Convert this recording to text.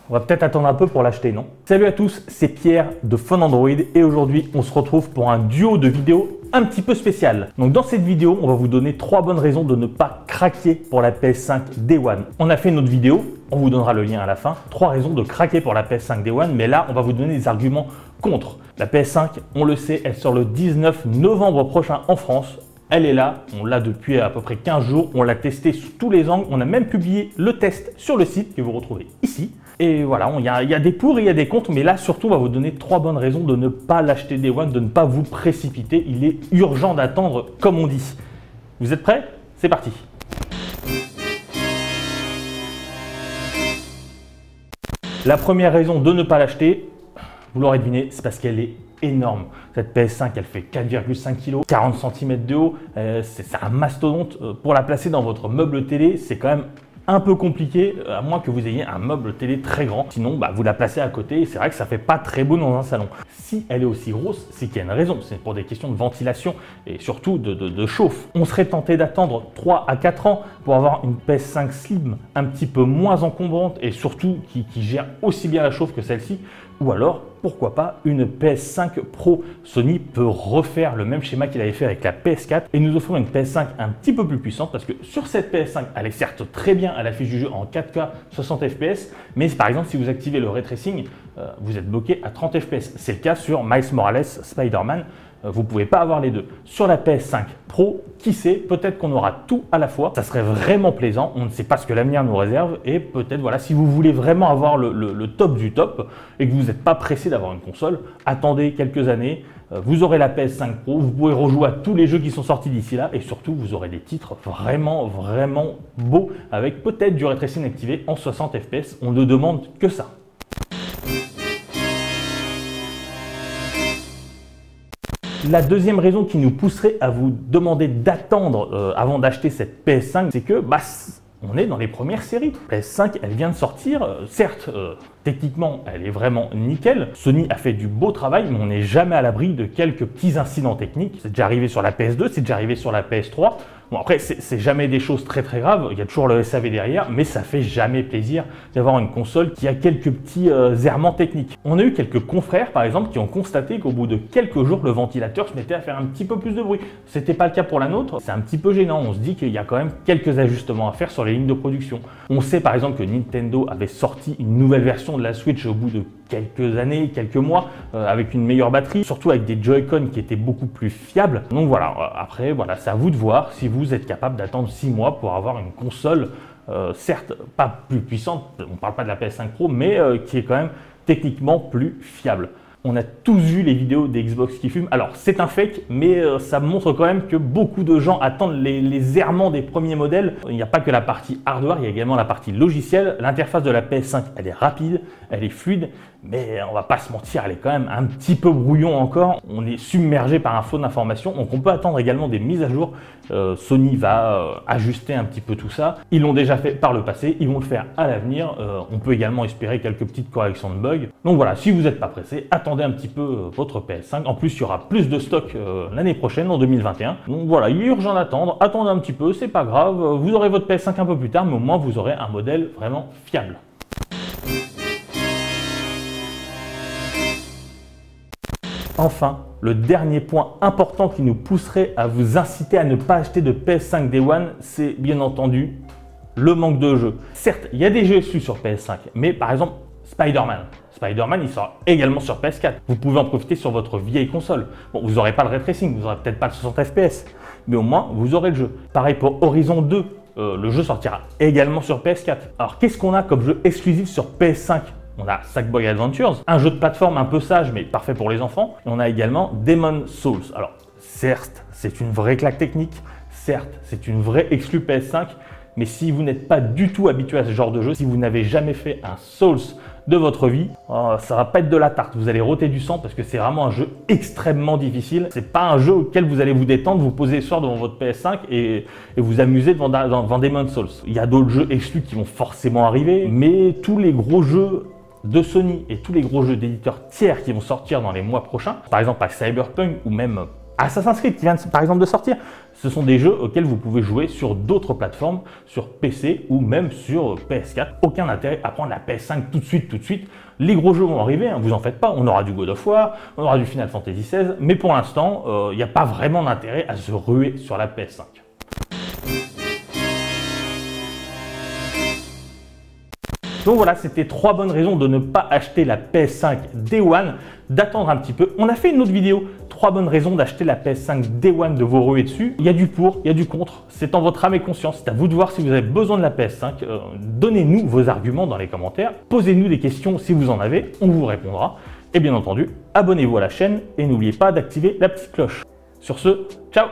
On va peut-être attendre un peu pour l'acheter, non? Salut à tous, c'est Pierre de Phone Android et aujourd'hui on se retrouve pour un duo de vidéos un petit peu spécial. Donc dans cette vidéo, on va vous donner 3 bonnes raisons de ne pas craquer pour la PS5 Day One. On a fait une autre vidéo, on vous donnera le lien à la fin, 3 raisons de craquer pour la PS5 Day One, mais là on va vous donner des arguments contre. La PS5, on le sait, elle sort le 19 novembre prochain en France. Elle est là, on l'a depuis à peu près 15 jours, on l'a testé sous tous les angles, on a même publié le test sur le site que vous retrouvez ici. Et voilà, il y a des pour et il y a des contre, mais là surtout on va vous donner 3 bonnes raisons de ne pas l'acheter Day One, de ne pas vous précipiter. Il est urgent d'attendre comme on dit. Vous êtes prêts? C'est parti. La première raison de ne pas l'acheter, vous l'aurez deviné, c'est parce qu'elle est énorme. Cette PS5, elle fait 4,5 kg, 40 cm de haut, c'est un mastodonte. Pour la placer dans votre meuble télé, c'est quand même un peu compliqué, à moins que vous ayez un meuble télé très grand. Sinon, vous la placez à côté et c'est vrai que ça fait pas très beau dans un salon. Si elle est aussi grosse, c'est qu'il y a une raison. C'est pour des questions de ventilation et surtout de chauffe. On serait tenté d'attendre 3 à 4 ans pour avoir une PS5 Slim un petit peu moins encombrante et surtout qui gère aussi bien la chauffe que celle-ci. Ou alors, pourquoi pas, une PS5 Pro. Sony peut refaire le même schéma qu'il avait fait avec la PS4 et nous offrir une PS5 un petit peu plus puissante parce que sur cette PS5, elle est certes très bien à l'affiche du jeu en 4K 60 fps, mais par exemple, si vous activez le ray tracing, vous êtes bloqué à 30 fps. C'est le cas sur Miles Morales Spider-Man. Vous ne pouvez pas avoir les deux. Sur la PS5 Pro, qui sait, peut-être qu'on aura tout à la fois. Ça serait vraiment plaisant. On ne sait pas ce que l'avenir nous réserve. Et peut-être, voilà, si vous voulez vraiment avoir le top du top et que vous n'êtes pas pressé d'avoir une console, attendez quelques années. Vous aurez la PS5 Pro. Vous pourrez rejouer à tous les jeux qui sont sortis d'ici là. Et surtout, vous aurez des titres vraiment beaux avec peut-être du ray tracing activé en 60 fps. On ne demande que ça. La deuxième raison qui nous pousserait à vous demander d'attendre avant d'acheter cette PS5, c'est que on est dans les premières séries. PS5, elle vient de sortir. Certes, techniquement, elle est vraiment nickel. Sony a fait du beau travail, mais on n'est jamais à l'abri de quelques petits incidents techniques. C'est déjà arrivé sur la PS2, c'est déjà arrivé sur la PS3. Bon, après, c'est jamais des choses très graves. Il y a toujours le SAV derrière, mais ça fait jamais plaisir d'avoir une console qui a quelques petits errements techniques. On a eu quelques confrères, par exemple, qui ont constaté qu'au bout de quelques jours, le ventilateur se mettait à faire un petit peu plus de bruit. C'était pas le cas pour la nôtre. C'est un petit peu gênant. On se dit qu'il y a quand même quelques ajustements à faire sur les lignes de production. On sait par exemple que Nintendo avait sorti une nouvelle version de la Switch au bout de quelques années, quelques mois, avec une meilleure batterie, surtout avec des Joy-Con qui étaient beaucoup plus fiables. Donc voilà, après, voilà, c'est à vous de voir si vous êtes capable d'attendre 6 mois pour avoir une console, certes pas plus puissante, on ne parle pas de la PS5 Pro, mais qui est quand même techniquement plus fiable. On a tous vu les vidéos des Xbox qui fument. Alors, c'est un fake, mais ça montre quand même que beaucoup de gens attendent les errements des premiers modèles. Il n'y a pas que la partie hardware, il y a également la partie logicielle. L'interface de la PS5, elle est rapide, elle est fluide, mais on va pas se mentir, elle est quand même un petit peu brouillon encore. On est submergé par un flot d'informations, donc on peut attendre également des mises à jour. Sony va ajuster un petit peu tout ça. Ils l'ont déjà fait par le passé, ils vont le faire à l'avenir. On peut également espérer quelques petites corrections de bugs. Donc voilà, si vous n'êtes pas pressé, attendez un petit peu votre PS5. En plus, il y aura plus de stock l'année prochaine, en 2021. Donc voilà, il est urgent d'attendre. Attendez un petit peu, c'est pas grave. Vous aurez votre PS5 un peu plus tard, mais au moins vous aurez un modèle vraiment fiable. Enfin, le dernier point important qui nous pousserait à vous inciter à ne pas acheter de PS5 Day One, c'est bien entendu le manque de jeux. Certes, il y a des jeux exclus sur PS5, mais par exemple Spider-Man. Spider-Man, il sera également sur PS4. Vous pouvez en profiter sur votre vieille console. Bon, vous n'aurez pas le ray tracing, vous n'aurez peut-être pas le 60 fps, mais au moins vous aurez le jeu. Pareil pour Horizon 2, le jeu sortira également sur PS4. Alors qu'est-ce qu'on a comme jeu exclusif sur PS5? On a Sackboy Adventures, un jeu de plateforme un peu sage mais parfait pour les enfants. Et on a également Demon's Souls. Alors certes, c'est une vraie claque technique, certes, c'est une vraie exclue PS5, mais si vous n'êtes pas du tout habitué à ce genre de jeu, si vous n'avez jamais fait un Souls de votre vie, ça va pas être de la tarte. Vous allez rôter du sang parce que c'est vraiment un jeu extrêmement difficile. C'est pas un jeu auquel vous allez vous détendre, vous poser le soir devant votre PS5 et vous amuser devant Demon's Souls. Il y a d'autres jeux exclus qui vont forcément arriver, mais tous les gros jeux de Sony et tous les gros jeux d'éditeurs tiers qui vont sortir dans les mois prochains, par exemple à Cyberpunk ou même Assassin's Creed qui vient par exemple de sortir. Ce sont des jeux auxquels vous pouvez jouer sur d'autres plateformes, sur PC ou même sur PS4. Aucun intérêt à prendre la PS5 tout de suite. Les gros jeux vont arriver, hein, vous en faites pas. On aura du God of War, on aura du Final Fantasy XVI, mais pour l'instant, il n'y a pas vraiment d'intérêt à se ruer sur la PS5. Donc voilà, c'était 3 bonnes raisons de ne pas acheter la PS5 Day One, d'attendre un petit peu. On a fait une autre vidéo, 3 bonnes raisons d'acheter la PS5 Day One, de vous ruer dessus. Il y a du pour, il y a du contre, c'est en votre âme et conscience. C'est à vous de voir si vous avez besoin de la PS5. Donnez-nous vos arguments dans les commentaires, posez-nous des questions si vous en avez, on vous répondra. Et bien entendu, abonnez-vous à la chaîne et n'oubliez pas d'activer la petite cloche. Sur ce, ciao!